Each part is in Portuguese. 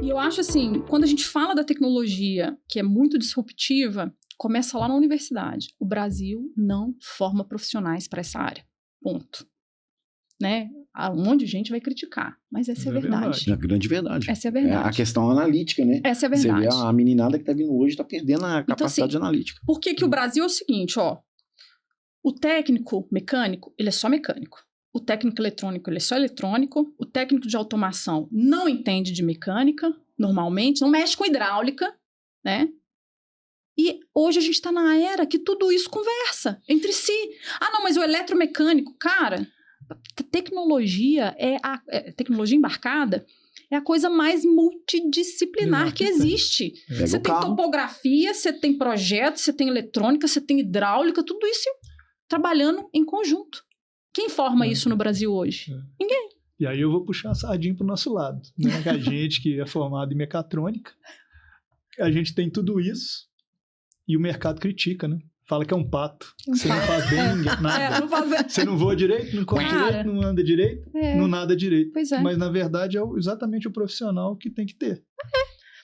E eu acho assim, quando a gente fala da tecnologia, que é muito disruptiva, começa lá na universidade. O Brasil não forma profissionais para essa área. Ponto. Né? Um monte de gente vai criticar, mas essa é a verdade. É a grande verdade. Essa é a verdade. É a questão analítica, né? Essa é a verdade. Você vê a meninada que tá vindo hoje tá perdendo a capacidade analítica. Por que o Brasil é o seguinte, ó? O técnico mecânico, ele é só mecânico. O técnico eletrônico, ele é só eletrônico. O técnico de automação não entende de mecânica, normalmente, não mexe com hidráulica, né? E hoje a gente tá na era que tudo isso conversa entre si. Ah, não, mas o eletromecânico, cara, tecnologia tecnologia embarcada é a coisa mais multidisciplinar que existe. Você tem topografia, você tem projeto, você tem eletrônica, você tem hidráulica, tudo isso trabalhando em conjunto. Quem forma isso no Brasil hoje? Ninguém. E aí eu vou puxar a sardinha pro nosso lado. Né? A gente que é formado em mecatrônica, a gente tem tudo isso e o mercado critica, né? Fala que é um pato. Você não faz bem nada. Não faz bem. Você não voa direito, não come direito, não anda direito, não nada direito. Pois é. Mas, na verdade, é exatamente o profissional que tem que ter.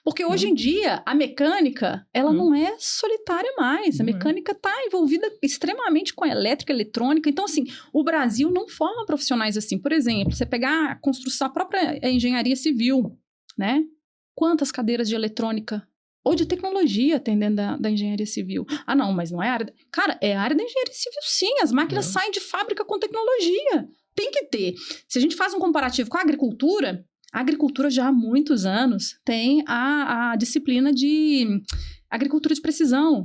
Porque hoje em dia, a mecânica, ela não é solitária mais. A mecânica está envolvida extremamente com a elétrica, eletrônica. Então, assim, o Brasil não forma profissionais assim. Por exemplo, você pegar a construção, a própria engenharia civil, né? Quantas cadeiras de eletrônica ou de tecnologia tem dentro da engenharia civil? Ah, não, mas não é a área... Cara, é a área da engenharia civil, sim. As máquinas saem de fábrica com tecnologia. Tem que ter. Se a gente faz um comparativo com a agricultura já há muitos anos tem a disciplina de agricultura de precisão,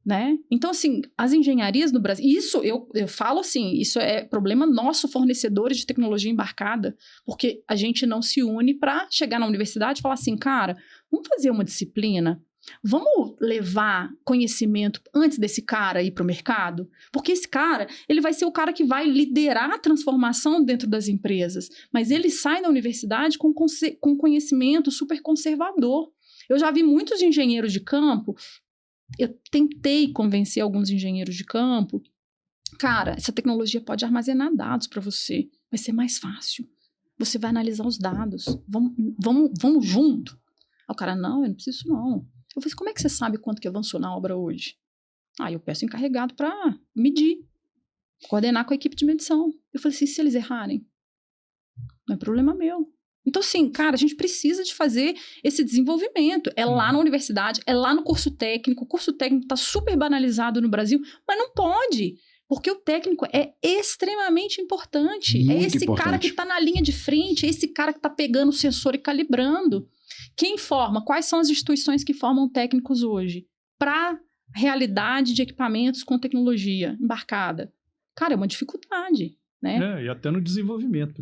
né? Então, assim, as engenharias no Brasil... Isso, eu falo assim, isso é problema nosso, fornecedores de tecnologia embarcada, porque a gente não se une para chegar na universidade e falar assim, cara, vamos fazer uma disciplina, vamos levar conhecimento antes desse cara ir para o mercado? Porque esse cara, ele vai ser o cara que vai liderar a transformação dentro das empresas, mas ele sai da universidade com conhecimento super conservador. Eu já vi muitos engenheiros de campo, eu tentei convencer alguns engenheiros de campo, cara, essa tecnologia pode armazenar dados para você, vai ser mais fácil. Você vai analisar os dados, vamos junto. Aí o cara, não, eu não preciso disso não. Eu falei, como é que você sabe quanto que avançou na obra hoje? Ah, eu peço encarregado para medir, coordenar com a equipe de medição. Eu falei assim, se eles errarem, não é problema meu. Então, assim, cara, a gente precisa de fazer esse desenvolvimento. É lá na universidade, é lá no curso técnico. O curso técnico está super banalizado no Brasil, mas não pode, porque o técnico é extremamente importante. Muito é esse importante. Cara que está na linha de frente, é esse cara que está pegando o sensor e calibrando. Quem forma? Quais são as instituições que formam técnicos hoje? Para realidade de equipamentos com tecnologia embarcada. Cara, é uma dificuldade, né? E até no desenvolvimento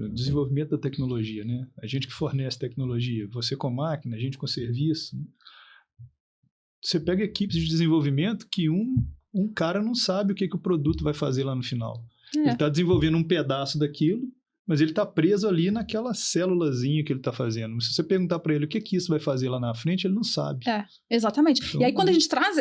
da tecnologia, né? A gente que fornece tecnologia, você com máquina, a gente com serviço. Né? Você pega equipes de desenvolvimento que um cara não sabe o que o produto vai fazer lá no final. Ele está desenvolvendo um pedaço daquilo, mas ele está preso ali naquela célulazinha que ele está fazendo. Se você perguntar para ele o que isso vai fazer lá na frente, ele não sabe. Exatamente. Então, e aí, quando a gente traz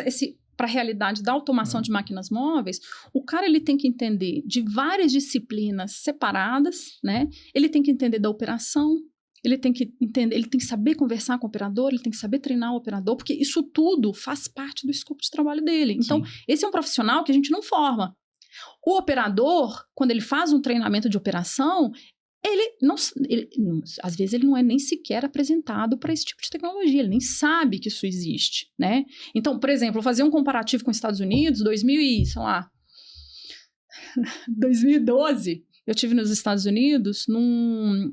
para a realidade da automação de máquinas móveis, o cara ele tem que entender de várias disciplinas separadas, né? Ele tem que entender da operação, ele tem que entender, ele tem que saber conversar com o operador, ele tem que saber treinar o operador, porque isso tudo faz parte do escopo de trabalho dele. Então, esse é um profissional que a gente não forma. O operador, quando ele faz um treinamento de operação, às vezes ele não é nem sequer apresentado para esse tipo de tecnologia, ele nem sabe que isso existe, né? Então, por exemplo, vou fazer um comparativo com os Estados Unidos, 2012, eu estive nos Estados Unidos num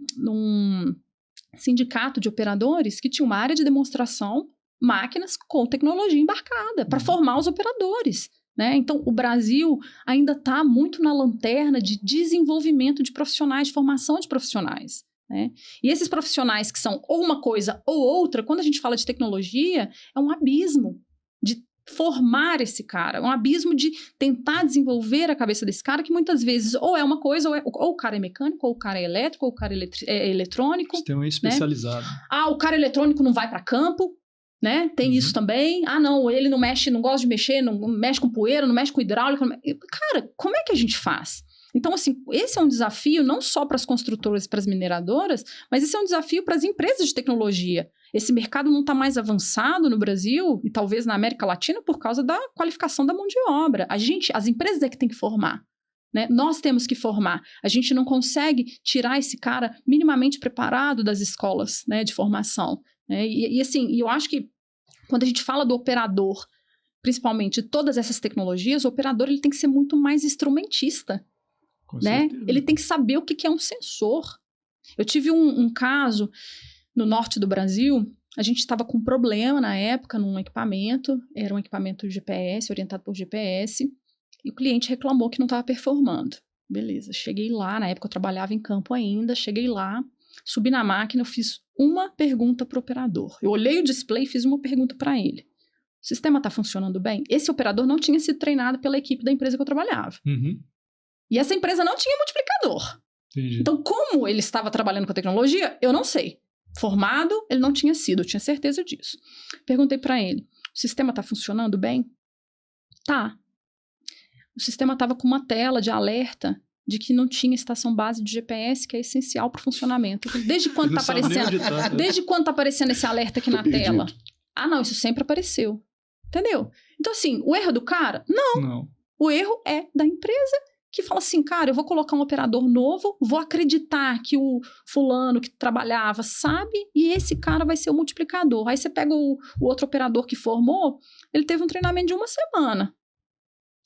sindicato de operadores que tinha uma área de demonstração, máquinas com tecnologia embarcada, para formar os operadores. Né? Então, o Brasil ainda está muito na lanterna de desenvolvimento de profissionais, de formação de profissionais. Né? E esses profissionais que são ou uma coisa ou outra, quando a gente fala de tecnologia, é um abismo de formar esse cara, um abismo de tentar desenvolver a cabeça desse cara, que muitas vezes ou é uma coisa, ou o cara é mecânico, ou o cara é elétrico, ou o cara é eletrônico. Extremamente especializado. Né? Ah, o cara eletrônico não vai para campo. Né? Tem isso também. Ah, não, ele não mexe, não gosta de mexer, não mexe com poeira, não mexe com hidráulica. Cara, como é que a gente faz? Então, assim, esse é um desafio não só para as construtoras e para as mineradoras, mas esse é um desafio para as empresas de tecnologia. Esse mercado não está mais avançado no Brasil e talvez na América Latina por causa da qualificação da mão de obra. As empresas é que tem que formar. Né? Nós temos que formar. A gente não consegue tirar esse cara minimamente preparado das escolas, né, de formação. Né? Assim, eu acho que quando a gente fala do operador, principalmente de todas essas tecnologias, o operador ele tem que ser muito mais instrumentista. Né? Ele tem que saber o que é um sensor. Eu tive um caso no norte do Brasil. A gente estava com um problema na época num equipamento, era um equipamento GPS, orientado por GPS, e o cliente reclamou que não estava performando. Beleza, cheguei lá, na época eu trabalhava em campo ainda, cheguei lá, subi na máquina, eu fiz uma pergunta para o operador. Eu olhei o display e fiz uma pergunta para ele. O sistema está funcionando bem? Esse operador não tinha sido treinado pela equipe da empresa que eu trabalhava. E essa empresa não tinha multiplicador. Entendi. Então, como ele estava trabalhando com a tecnologia, eu não sei. Formado, ele não tinha sido, eu tinha certeza disso. Perguntei para ele, o sistema está funcionando bem? Tá. O sistema estava com uma tela de alerta de que não tinha estação base de GPS, que é essencial para o funcionamento. Desde quando está aparecendo? Desde quando está aparecendo esse alerta aqui na tela? Ah, não, isso sempre apareceu. Entendeu? Então, assim, o erro do cara? Não. O erro é da empresa que fala assim, cara, eu vou colocar um operador novo, vou acreditar que o fulano que trabalhava sabe, e esse cara vai ser o multiplicador. Aí você pega o outro operador que formou, ele teve um treinamento de 1 semana.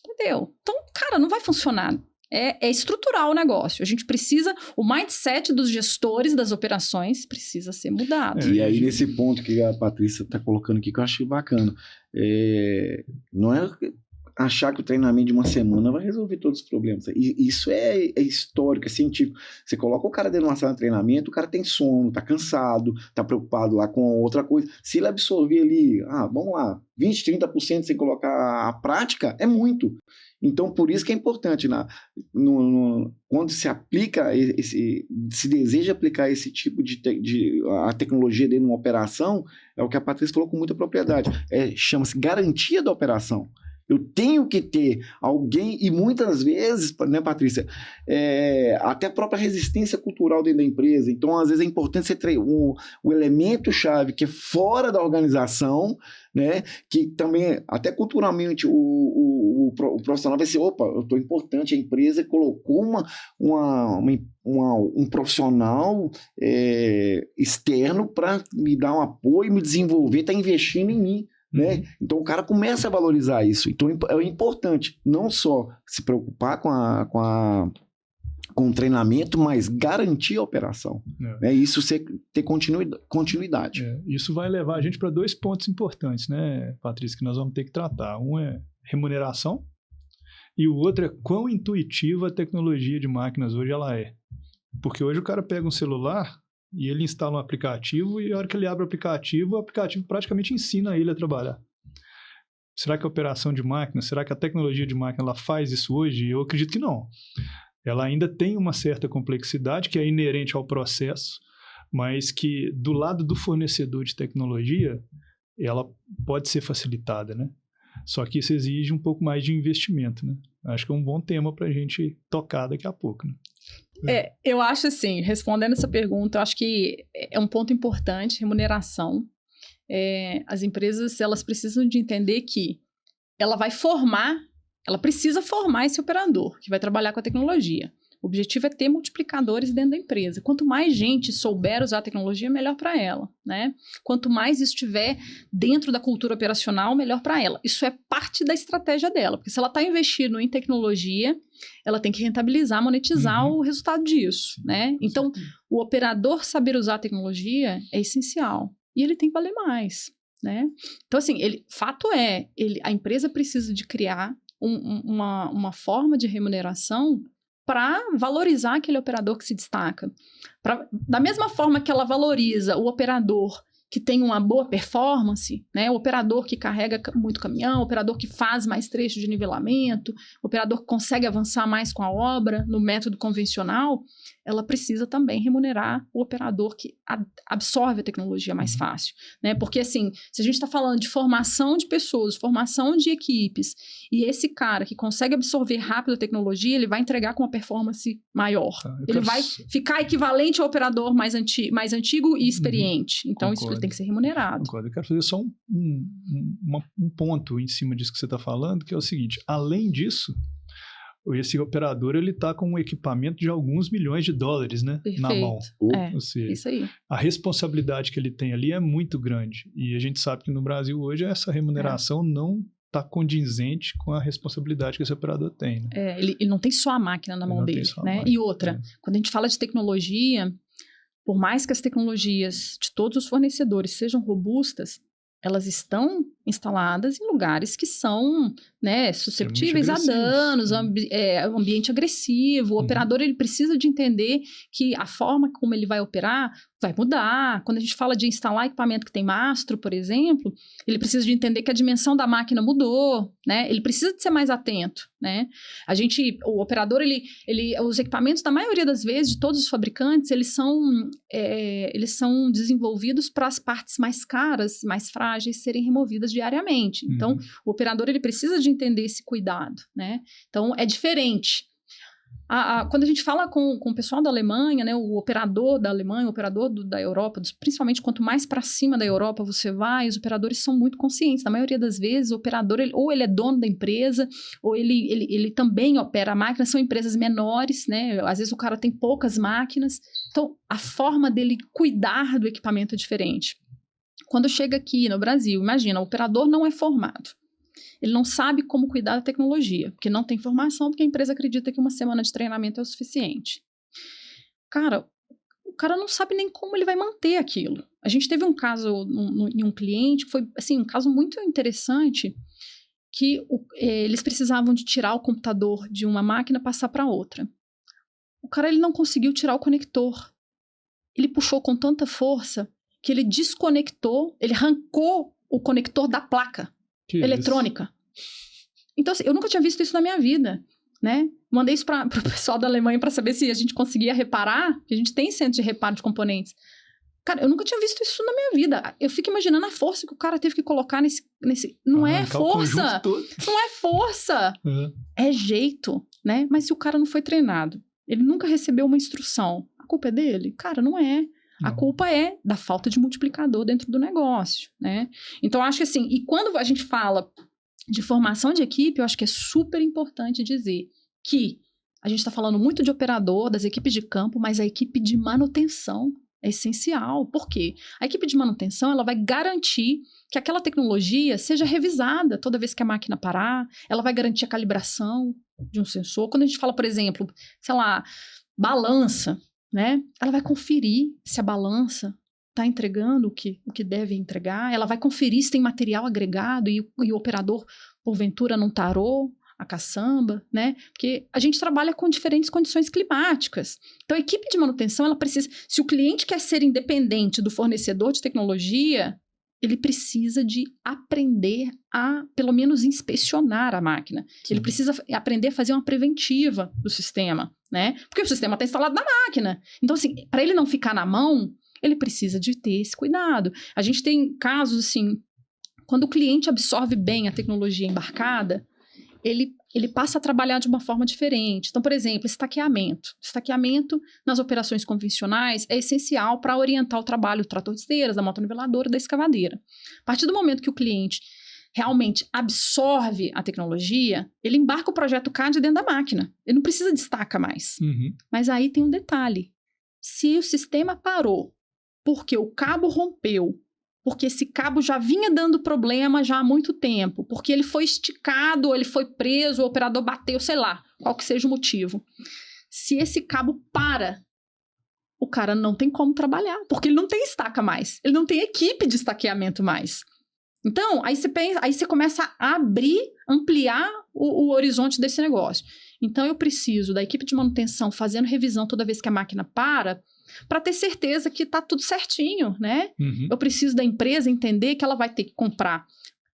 Entendeu? Então, cara, não vai funcionar. É estrutural o negócio. A gente precisa, o mindset dos gestores das operações precisa ser mudado. E aí, nesse ponto que a Patrícia está colocando aqui, que eu achei bacana, não é achar que o treinamento de 1 semana vai resolver todos os problemas. E isso é histórico, é científico. Você coloca o cara dentro de uma sala de treinamento, o cara tem sono, tá cansado, tá preocupado lá com outra coisa. Se ele absorver ali, vamos lá, 20%, 30% sem colocar a prática, é muito. Então, por isso que é importante, quando se aplica, se deseja aplicar esse tipo a tecnologia dentro de uma operação, é o que a Patrícia falou com muita propriedade, chama-se garantia da operação. Eu tenho que ter alguém, e muitas vezes, né, Patrícia, até a própria resistência cultural dentro da empresa. Então, às vezes é importante você ter o elemento-chave que é fora da organização, né, que também, até culturalmente, o profissional vai ser, eu estou importante, a empresa colocou um profissional externo para me dar um apoio, me desenvolver, está investindo em mim. Né? Então o cara começa a valorizar isso. Então é importante não só se preocupar com o treinamento, mas garantir a operação. Né? Isso ter continuidade. Isso vai levar a gente para 2 pontos importantes, né, Patrícia, que nós vamos ter que tratar. Um é remuneração e o outro é quão intuitiva a tecnologia de máquinas hoje ela é. Porque hoje o cara pega um celular e ele instala um aplicativo e a hora que ele abre o aplicativo praticamente ensina ele a trabalhar. Será que a operação de máquina, será que a tecnologia de máquina ela faz isso hoje? Eu acredito que não. Ela ainda tem uma certa complexidade que é inerente ao processo, mas que do lado do fornecedor de tecnologia, ela pode ser facilitada, né? Só que isso exige um pouco mais de investimento, né? Acho que é um bom tema para a gente tocar daqui a pouco, né? Eu acho assim, respondendo essa pergunta, eu acho que é um ponto importante, remuneração. As empresas, elas precisam de entender que ela precisa formar esse operador que vai trabalhar com a tecnologia. O objetivo é ter multiplicadores dentro da empresa. Quanto mais gente souber usar a tecnologia, melhor para ela, né? Quanto mais estiver dentro da cultura operacional, melhor para ela. Isso é parte da estratégia dela, porque se ela está investindo em tecnologia, ela tem que rentabilizar, monetizar o resultado disso, né? Então, o operador saber usar a tecnologia é essencial. E ele tem que valer mais, né? Então, assim, a empresa precisa de criar uma forma de remuneração para valorizar aquele operador que se destaca. Da mesma forma que ela valoriza o operador que tem uma boa performance, né? O operador que carrega muito caminhão, o operador que faz mais trechos de nivelamento, o operador que consegue avançar mais com a obra no método convencional, ela precisa também remunerar o operador que absorve a tecnologia mais fácil, né? Porque, assim, se a gente está falando de formação de pessoas, formação de equipes, e esse cara que consegue absorver rápido a tecnologia, ele vai entregar com uma performance maior. Ele vai ficar equivalente ao operador mais antigo e experiente. Então, isso tem que ser remunerado. Concordo. Eu quero fazer só um ponto em cima disso que você está falando, que é o seguinte, além disso, esse operador, ele está com um equipamento de alguns milhões de dólares, né? Perfeito. Na mão. Ou seja, isso aí. A responsabilidade que ele tem ali é muito grande. E a gente sabe que no Brasil hoje essa remuneração não está condizente com a responsabilidade que esse operador tem. Né? Ele não tem só a máquina na mão dele, né? E outra, quando a gente fala de tecnologia, por mais que as tecnologias de todos os fornecedores sejam robustas, elas estão instaladas em lugares que são, né, susceptíveis a danos, ambiente agressivo. O operador, ele precisa de entender que a forma como ele vai operar vai mudar. Quando a gente fala de instalar equipamento que tem mastro, por exemplo, ele precisa de entender que a dimensão da máquina mudou, né? Ele precisa de ser mais atento, né? O operador, os equipamentos, na maioria das vezes, de todos os fabricantes, eles são desenvolvidos para as partes mais caras, mais frágeis, serem removidas diariamente. Então, o operador, ele precisa de entender esse cuidado, né? Então, é diferente. Quando a gente fala com o pessoal da Alemanha, né, o operador da Alemanha, o operador da Europa, principalmente quanto mais para cima da Europa você vai, os operadores são muito conscientes. Na maioria das vezes, o operador, ou ele é dono da empresa, ou ele também opera a máquina, são empresas menores, né? Às vezes o cara tem poucas máquinas. Então, a forma dele cuidar do equipamento é diferente. Quando chega aqui no Brasil, imagina, o operador não é formado. Ele não sabe como cuidar da tecnologia, porque não tem formação, porque a empresa acredita que uma semana de treinamento é o suficiente. Cara, o cara não sabe nem como ele vai manter aquilo. A gente teve um caso em um cliente, que foi assim, um caso muito interessante, que eles precisavam de tirar o computador de uma máquina e passar para outra. O cara, ele não conseguiu tirar o conector. Ele puxou com tanta força que ele desconectou, ele arrancou o conector da placa eletrônica. Então, assim, eu nunca tinha visto isso na minha vida, né? Mandei isso para o pessoal da Alemanha para saber se a gente conseguia reparar, que a gente tem centro de reparo de componentes. Cara, eu nunca tinha visto isso na minha vida. Eu fico imaginando a força que o cara teve que colocar nesse... Não é força! Não é força! É jeito, né? Mas se o cara não foi treinado, ele nunca recebeu uma instrução, a culpa é dele? Cara, não é. A culpa é da falta de multiplicador dentro do negócio, né? Então, eu acho que assim, e quando a gente fala de formação de equipe, eu acho que é super importante dizer que a gente está falando muito de operador, das equipes de campo, mas a equipe de manutenção é essencial. Por quê? A equipe de manutenção, ela vai garantir que aquela tecnologia seja revisada toda vez que a máquina parar, ela vai garantir a calibração de um sensor. Quando a gente fala, por exemplo, sei lá, balança, né? Ela vai conferir se a balança está entregando o que deve entregar, ela vai conferir se tem material agregado e o operador, porventura, não tarou a caçamba, né? Porque a gente trabalha com diferentes condições climáticas. Então, a equipe de manutenção, ela precisa... Se o cliente quer ser independente do fornecedor de tecnologia, ele precisa de aprender a, pelo menos, inspecionar a máquina. Sim. Ele precisa aprender a fazer uma preventiva do sistema, né? Porque o sistema está instalado na máquina. Então, assim, para ele não ficar na mão, ele precisa de ter esse cuidado. A gente tem casos, assim, quando o cliente absorve bem a tecnologia embarcada, ele passa a trabalhar de uma forma diferente. Então, por exemplo, estaqueamento. Estaqueamento nas operações convencionais é essencial para orientar o trabalho do trator de esteiras, da motonniveladora, da escavadeira. A partir do momento que o cliente realmente absorve a tecnologia, ele embarca o projeto CAD dentro da máquina. Ele não precisa de estaca mais. Mas aí tem um detalhe. Se o sistema parou porque o cabo rompeu, porque esse cabo já vinha dando problema já há muito tempo, porque ele foi esticado, ou ele foi preso, o operador bateu, sei lá, qual que seja o motivo. Se esse cabo para, o cara não tem como trabalhar, porque ele não tem estaca mais, ele não tem equipe de estaqueamento mais. Então, aí você começa a ampliar o horizonte desse negócio. Então, eu preciso da equipe de manutenção fazendo revisão toda vez que a máquina para ter certeza que está tudo certinho, né? Eu preciso da empresa entender que ela vai ter que comprar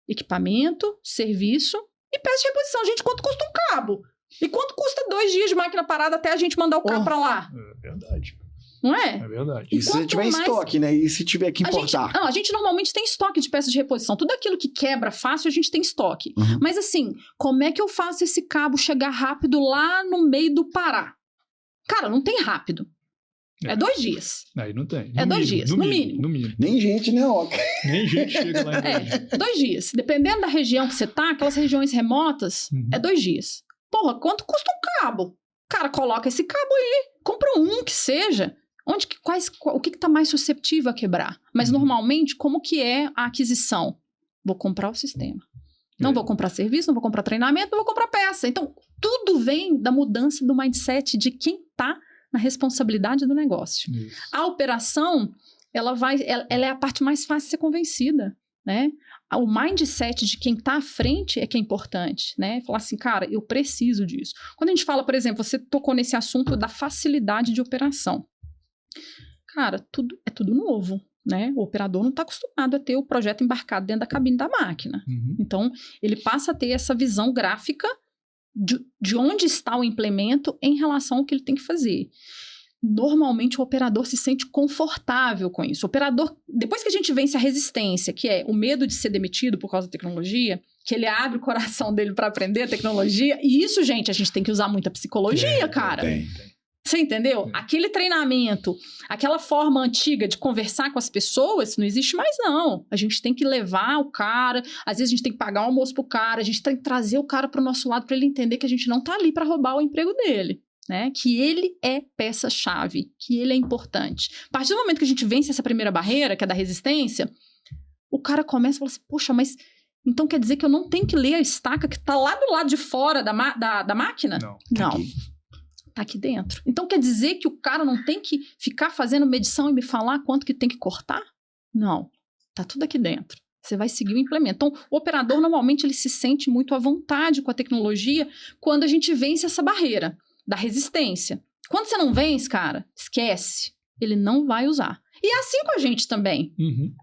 equipamento, serviço e peça de reposição. Gente, quanto custa um cabo? E quanto custa 2 dias de máquina parada até a gente mandar o carro para lá? É verdade. Não é? É verdade. E se tiver em estoque, né? E se tiver que importar? A gente normalmente tem estoque de peças de reposição. Tudo aquilo que quebra fácil, a gente tem estoque. Uhum. Mas assim, como é que eu faço esse cabo chegar rápido lá no meio do Pará? Cara, não tem rápido. É 2 dias. Aí não tem. É 2 dias, no mínimo. No mínimo. Nem gente, né, Oca? Nem gente chega lá em 2 dias. 2 dias. Dependendo da região que você tá, aquelas regiões remotas, é 2 dias. Porra, quanto custa um cabo? Cara, coloca esse cabo aí. Compra um que seja. O que tá mais susceptível a quebrar? Mas normalmente, como que é a aquisição? Vou comprar o sistema. Não vou comprar serviço, não vou comprar treinamento, não vou comprar peça. Então, tudo vem da mudança do mindset de quem tá na responsabilidade do negócio. Isso. A operação, ela é a parte mais fácil de ser convencida, né? O mindset de quem tá à frente é que é importante, né? Falar assim, cara, eu preciso disso. Quando a gente fala, por exemplo, você tocou nesse assunto da facilidade de operação. Cara, é tudo novo, né? O operador não está acostumado a ter o projeto embarcado dentro da cabine da máquina. Então, ele passa a ter essa visão gráfica de onde está o implemento em relação ao que ele tem que fazer. Normalmente, o operador se sente confortável com isso. O operador, depois que a gente vence a resistência, que é o medo de ser demitido por causa da tecnologia, que ele abre o coração dele para aprender a tecnologia, e isso, gente, a gente tem que usar muita psicologia, cara. Tem. Você entendeu? Aquele treinamento, aquela forma antiga de conversar com as pessoas, não existe mais, não. A gente tem que levar o cara, às vezes a gente tem que pagar o almoço pro cara, a gente tem que trazer o cara pro nosso lado para ele entender que a gente não tá ali para roubar o emprego dele, né? Que ele é peça-chave, que ele é importante. A partir do momento que a gente vence essa primeira barreira, que é da resistência, o cara começa a falar assim, poxa, mas então quer dizer que eu não tenho que ler a estaca que tá lá do lado de fora da máquina? Não. Tá aqui dentro. Então quer dizer que o cara não tem que ficar fazendo medição e me falar quanto que tem que cortar? Não. Tá tudo aqui dentro. Você vai seguir o implemento. Então, o operador, normalmente, ele se sente muito à vontade com a tecnologia quando a gente vence essa barreira da resistência. Quando você não vence, cara, esquece. Ele não vai usar. E é assim com a gente também.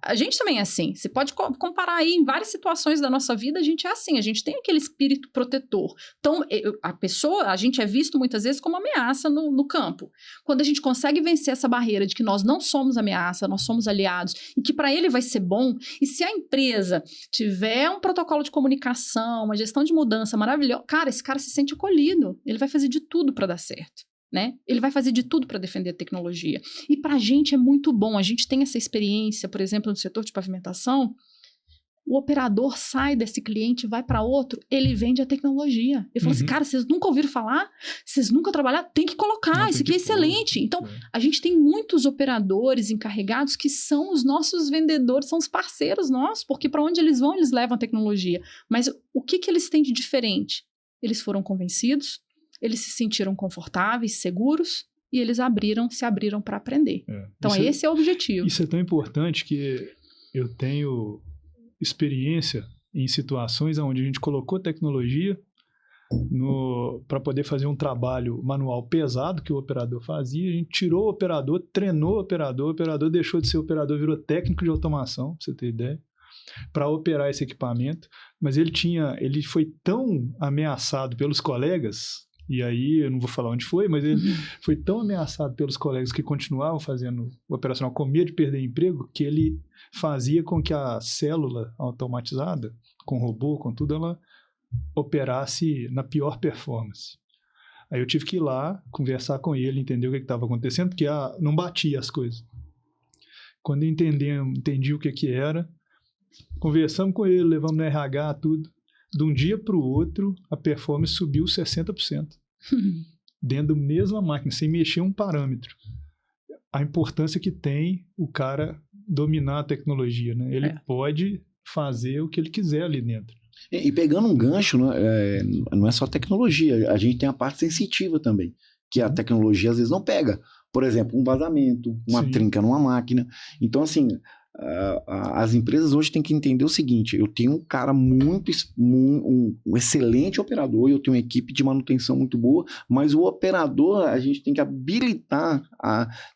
A gente também é assim. Você pode comparar aí em várias situações da nossa vida, a gente é assim. A gente tem aquele espírito protetor. Então, a gente é visto muitas vezes como ameaça no campo. Quando a gente consegue vencer essa barreira de que nós não somos ameaça, nós somos aliados, e que para ele vai ser bom, e se a empresa tiver um protocolo de comunicação, uma gestão de mudança maravilhosa, cara, esse cara se sente acolhido. Ele vai fazer de tudo para dar certo. Né? Ele vai fazer de tudo para defender a tecnologia. E para a gente é muito bom. A gente tem essa experiência, por exemplo, no setor de pavimentação. O operador sai desse cliente, vai para outro, ele vende a tecnologia. Ele fala assim, cara, vocês nunca ouviram falar? Vocês nunca trabalharam? Tem que colocar, isso aqui é excelente. Então, a gente tem muitos operadores encarregados que são os nossos vendedores, são os parceiros nossos, porque para onde eles vão, eles levam a tecnologia. Mas o que eles têm de diferente? Eles foram convencidos, eles se sentiram confortáveis, seguros, e eles se abriram para aprender. Então, esse é o objetivo. Isso é tão importante que eu tenho experiência em situações onde a gente colocou tecnologia para poder fazer um trabalho manual pesado que o operador fazia. A gente tirou o operador, treinou o operador deixou de ser operador, virou técnico de automação, para você ter ideia, para operar esse equipamento. Mas ele foi tão ameaçado pelos colegas. E aí, eu não vou falar onde foi, mas ele foi tão ameaçado pelos colegas que continuavam fazendo o operacional com medo de perder emprego, que ele fazia com que a célula automatizada, com robô, com tudo, ela operasse na pior performance. Aí eu tive que ir lá, conversar com ele, entender o que estava acontecendo, porque não batia as coisas. Quando eu entendi o que era, conversamos com ele, levamos no RH, tudo. De um dia para o outro, a performance subiu 60%. Dentro da mesma máquina, sem mexer um parâmetro. A importância que tem o cara dominar a tecnologia, né? Ele pode fazer o que ele quiser ali dentro. E pegando um gancho, não é só tecnologia, a gente tem a parte sensitiva também, que a tecnologia às vezes não pega. Por exemplo, um vazamento, uma trinca numa máquina. Então, assim, As empresas hoje têm que entender o seguinte: eu tenho um cara um excelente operador, eu tenho uma equipe de manutenção muito boa, mas o operador a gente tem que habilitar,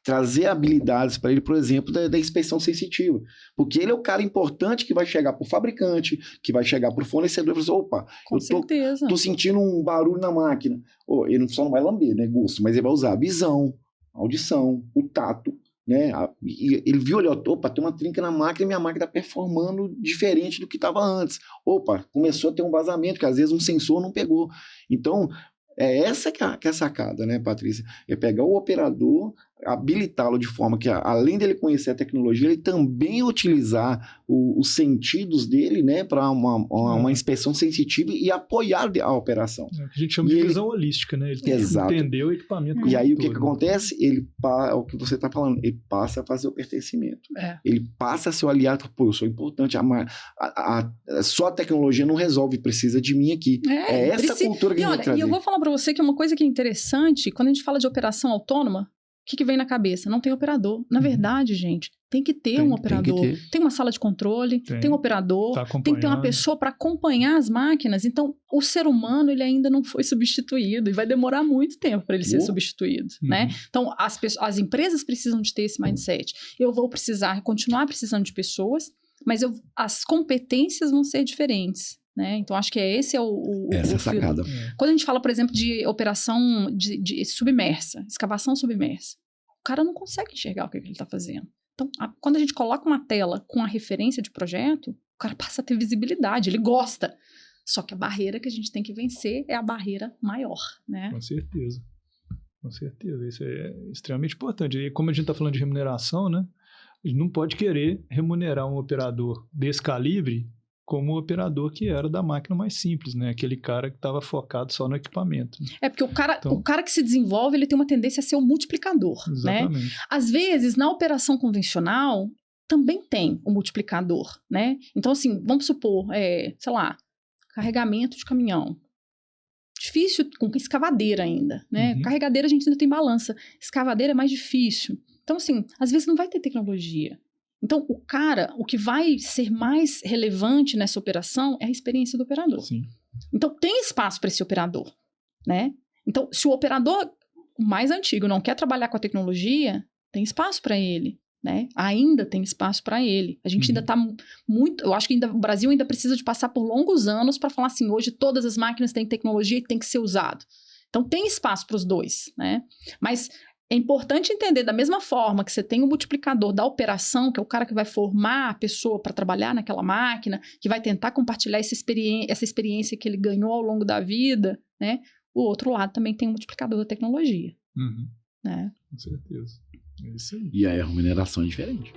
trazer habilidades para ele, por exemplo, da inspeção sensitiva, porque ele é o cara importante que vai chegar para o fabricante, que vai chegar para o fornecedor e falar assim, opa, Com certeza. tô sentindo um barulho na máquina. Ele só não vai lamber, né, gosto, mas ele vai usar a visão, a audição, o tato, né? E ele viu ali, opa, tem uma trinca na máquina e minha máquina está performando diferente do que estava antes. Opa, começou a ter um vazamento, que às vezes um sensor não pegou. Então, essa que é a sacada, né, Patrícia? É pegar o operador, habilitá-lo de forma que, além dele conhecer a tecnologia, ele também utilizar os sentidos dele, né, para uma inspeção sensitiva e apoiar a operação. A gente chama de visão holística, né? Ele tem que entender o equipamento. E aí o que acontece? É o que você está falando, ele passa a fazer o pertencimento. Ele passa a ser o aliado, pô, eu sou importante, só a tecnologia não resolve, precisa de mim aqui. Essa cultura que a gente vai trazer. E eu vou falar para você que uma coisa que é interessante, quando a gente fala de operação autônoma, o que vem na cabeça? Não tem operador. Na verdade, gente, tem que ter um operador. Tem uma sala de controle, tem um operador, tem que ter uma pessoa para acompanhar as máquinas. Então, o ser humano, ele ainda não foi substituído e vai demorar muito tempo para ele ser substituído, né? Então, as empresas precisam de ter esse mindset. Eu vou continuar precisando de pessoas, mas as competências vão ser diferentes. Né? Então, acho que essa é a sacada. Quando a gente fala, por exemplo, de operação de submersa, escavação submersa, o cara não consegue enxergar o que ele está fazendo. Então, quando a gente coloca uma tela com a referência de projeto, o cara passa a ter visibilidade, ele gosta. Só que a barreira que a gente tem que vencer é a barreira maior, né? Com certeza. Com certeza. Isso é extremamente importante. E como a gente está falando de remuneração, né? A gente não pode querer remunerar um operador desse calibre como o operador que era da máquina mais simples, né? Aquele cara que estava focado só no equipamento. Né? Porque o cara que se desenvolve, ele tem uma tendência a ser um multiplicador, exatamente. Né? Às vezes, na operação convencional, também tem um multiplicador, né? Então, assim, vamos supor, sei lá, carregamento de caminhão. Difícil com escavadeira ainda, né? Carregadeira a gente ainda tem balança. Escavadeira é mais difícil. Então, assim, às vezes não vai ter tecnologia. Então, o que vai ser mais relevante nessa operação é a experiência do operador. Sim. Então, tem espaço para esse operador, né? Então, se o operador mais antigo não quer trabalhar com a tecnologia, tem espaço para ele, né? Ainda tem espaço para ele. A gente ainda está muito... Eu acho que o Brasil ainda precisa de passar por longos anos para falar assim, hoje todas as máquinas têm tecnologia e tem que ser usado. Então, tem espaço para os dois, né? Mas... é importante entender, da mesma forma que você tem o multiplicador da operação, que é o cara que vai formar a pessoa para trabalhar naquela máquina, que vai tentar compartilhar essa experiência que ele ganhou ao longo da vida, né? O outro lado também tem o multiplicador da tecnologia. Uhum. Né? Com certeza. É isso aí. E aí a remuneração é diferente.